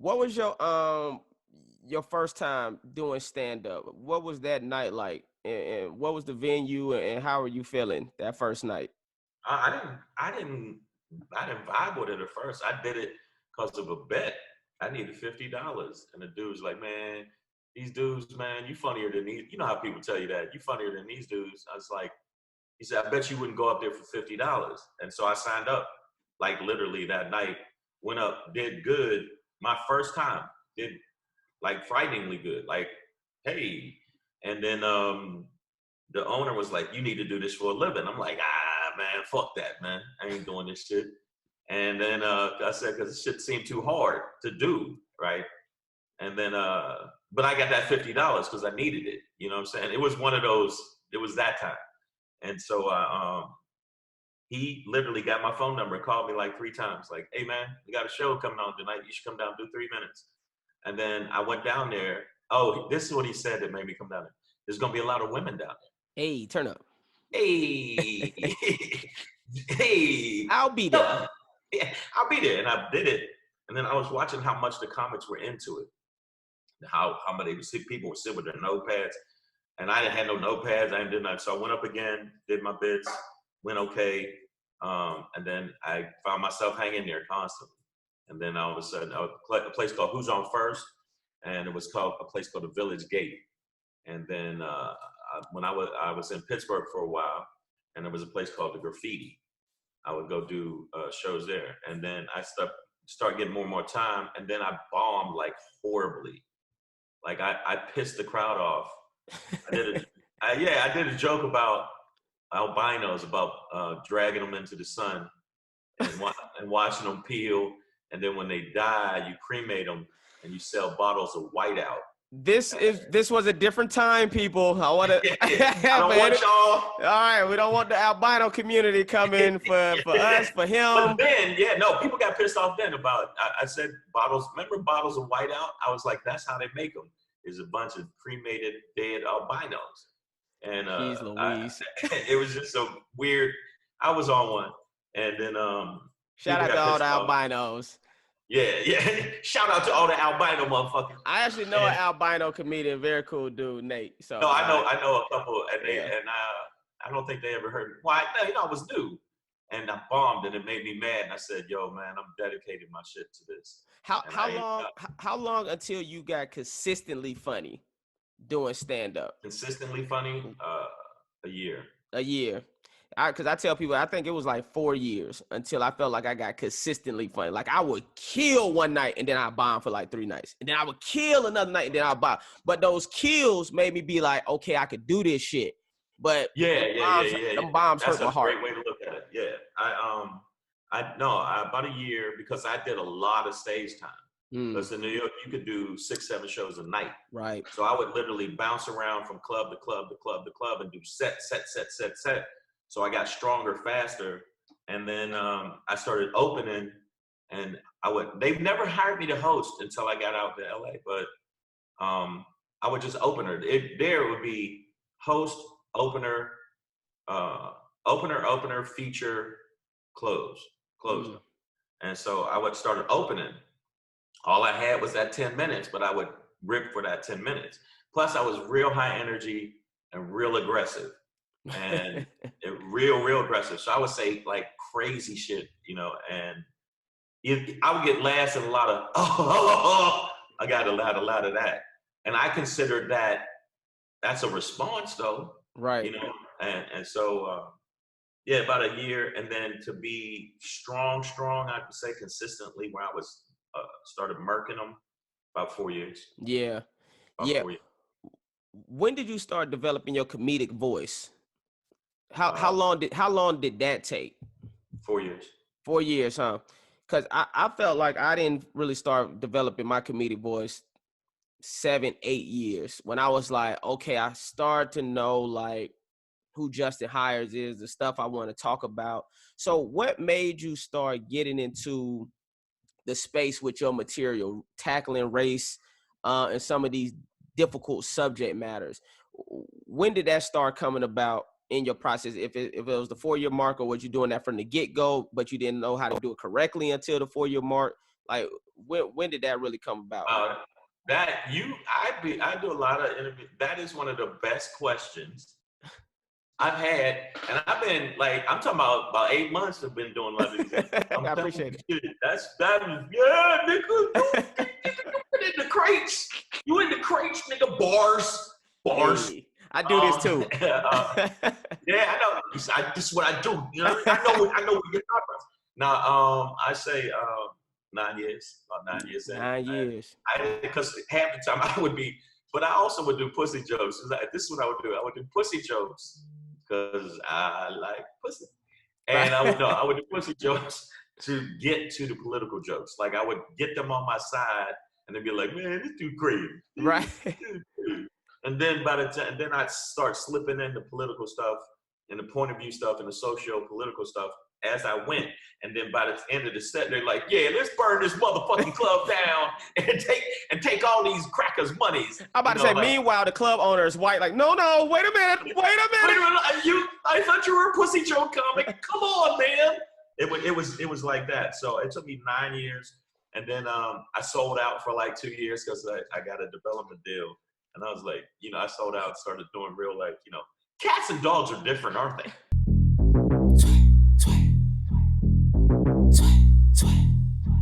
What was your first time doing stand up? What was that night like? And what was the venue and how were you feeling that first night? I didn't vibe with it at first. I did it because of a bet. I needed $50, and the dude was like, "Man, these dudes, man, you funnier than these." You know how people tell you that you funnier than these dudes. I was like, he said, "I bet you wouldn't go up there for $50." And so I signed up, like literally that night. Went up, did good. My first time, did like frighteningly good. Like, hey, and then the owner was like, "You need to do this for a living." I'm like, man, fuck that, man. I ain't doing this shit. And then I said, because this shit seemed too hard to do, right? And then, but I got that $50 because I needed it. You know what I'm saying? It was one of those, it was that time. And so he literally got my phone number and called me like 3 times. Like, "Hey, man, we got a show coming on tonight. You should come down and do 3 minutes." And then I went down there. Oh, this is what he said that made me come down there. There's going to be a lot of women down there. Hey, turn up. Hey, hey. I'll be there. Yeah, I'll be there. And I did it. And then I was watching how much the comics were into it. How many people would sit with their notepads. And I didn't have no notepads. I didn't do nothing. So I went up again, did my bits, went okay. And then I found myself hanging there constantly. And then all of a sudden, a place called Who's On First? And it was called a place called the Village Gate. And then when I was in Pittsburgh for a while, and there was a place called the Graffiti. I would go do shows there, and then I start getting more and more time, and then I bombed like horribly. Like I pissed the crowd off. I did a joke about albinos, about dragging them into the sun and watching them peel, and then when they die, you cremate them and you sell bottles of whiteout. This was a different time, people. I want to. I don't want y'all. All right, we don't want the albino community coming for us, for him. But then, people got pissed off then about. I said bottles. Remember bottles of whiteout? I was like, that's how they make them. Is a bunch of cremated dead albinos. And Jeez Louise. It was just so weird. I was on one, and then shout out to all the albinos. Yeah. Shout out to all the albino motherfuckers. I actually know an albino comedian, very cool dude, Nate. So no, I know a couple, and I don't think they ever heard me. Well, I was new, and I bombed, and it made me mad. And I said, "Yo, man, I'm dedicating my shit to this." How long until you got consistently funny doing stand up? Consistently funny, a year. A year. Because I tell people, I think it was like 4 years until I felt like I got consistently funny. Like I would kill one night and then I bomb for like 3 nights. And then I would kill another night and then I bomb. But those kills made me be like, okay, I could do this shit. But them bombs hurt my heart. That's a great way to look at it. Yeah. About a year, because I did a lot of stage time. Because in New York, you could do 6-7 shows a night. Right. So I would literally bounce around from club to club to club to club and do set. So I got stronger faster, and then I started opening, and they've never hired me to host until I got out to LA, but I would just open her. There would be host, opener, feature, closer. And so I would start opening. All I had was that 10 minutes, but I would rip for that 10 minutes. Plus I was real high energy and real aggressive. And real aggressive. So I would say like crazy shit, and I would get laughs and a lot of I got a lot of that. And I consider that's a response though. Right. And so about a year, and then to be strong, I would say consistently where I was started murking them about 4 years. Yeah. 4 years. When did you start developing your comedic voice? How long did that take? 4 years. 4 years, huh? Because I felt like I didn't really start developing my comedic voice 7-8 years. When I was like, okay, I start to know like who Justin Hires is, the stuff I want to talk about. So what made you start getting into the space with your material, tackling race and some of these difficult subject matters? When did that start coming about in your process? If it was the 4 year mark, or was you doing that from the get-go, but you didn't know how to do it correctly until the 4 year mark? Like when did that really come about? I do a lot of interviews. That is one of the best questions I've had, and I've been like, I'm talking about 8 months. I've been doing a lot of these. I appreciate it. Yeah, nigga. You in the crates. You in the crates, nigga. Bars. Hey, I do this too. Yeah, I know. This is what I do. You know, I know what you're talking about. Now, I say 9 years. About 9 years. 9 years. Because half the time I would be, but I also would do pussy jokes. This is what I would do. I would do pussy jokes because I like pussy, and I would do pussy jokes to get to the political jokes. Like I would get them on my side, and they'd be like, "Man, this dude crazy." Right. And then I'd start slipping in the political stuff and the point of view stuff and the socio-political stuff as I went. And then by the end of the set, they're like, yeah, let's burn this motherfucking club down and take all these crackers' monies. I'm about to say, like, meanwhile, the club owner is white. Like, no, wait a minute. I thought you were a pussy joke comic. Come on, man. It was like that. So it took me 9 years. And then I sold out for like 2 years because I got a development deal. And I was like, I sold out, started doing real, like, cats and dogs are different, aren't they?